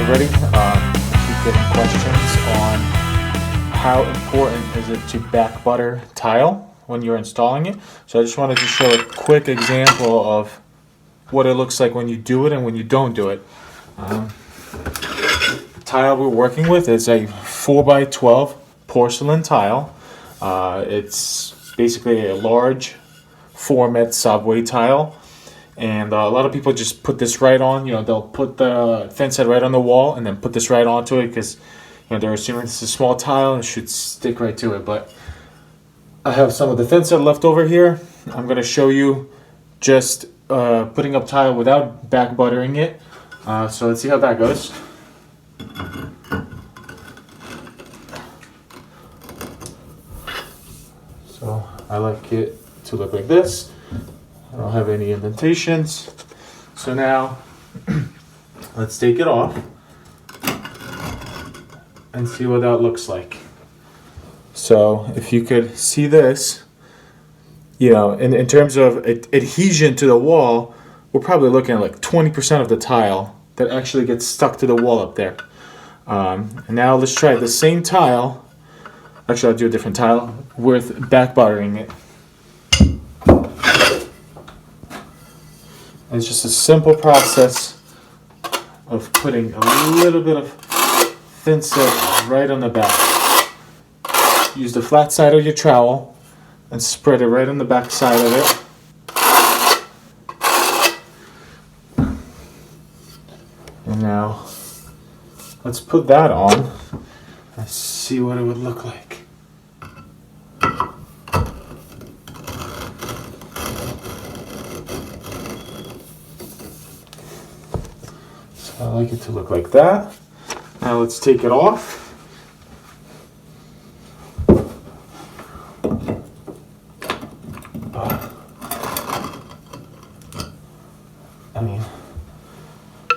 already. I keep getting questions on how important is it to back butter tile when you're installing it. So I just wanted to show a quick example of what it looks like when you do it and when you don't do it. The tile we're working with is a 4x12 porcelain tile. It's basically a large format subway tile. And a lot of people just put this right on, they'll put the thin set right on the wall and then put this right onto it because, they're assuming it's a small tile and it should stick right to it. But I have some of the thin set left over here. I'm going to show you just putting up tile without back buttering it. So let's see how that goes. So I like it to look like this. I don't have any indentations. So now let's take it off and see what that looks like. So if you could see this, in terms of adhesion to the wall, we're probably looking at like 20% of the tile that actually gets stuck to the wall up there. And now let's try the same tile. Actually, I'll do a different tile with back buttering it. It's just a simple process of putting a little bit of thin set right on the back. Use the flat side of your trowel and spread it right on the back side of it. And now let's put that on and see what it would look like. I like it to look like that. Now let's take it off.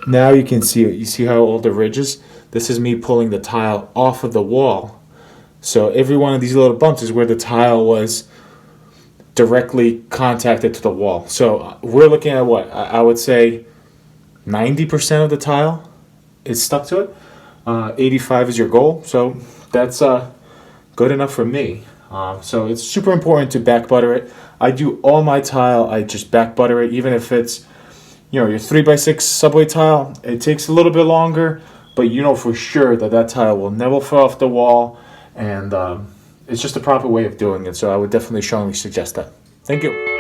Now you can see it. You see how all the ridges? This is me pulling the tile off of the wall. So every one of these little bumps is where the tile was directly contacted to the wall. So we're looking at what? I would say 90% of the tile is stuck to it. 85 is your goal, so that's good enough for me. So it's super important to back butter it. I do all my tile, I just back butter it, even if it's your 3x6 subway tile. It takes a little bit longer, but for sure that tile will never fall off the wall, and it's just the proper way of doing it. So I would definitely strongly suggest that. Thank you.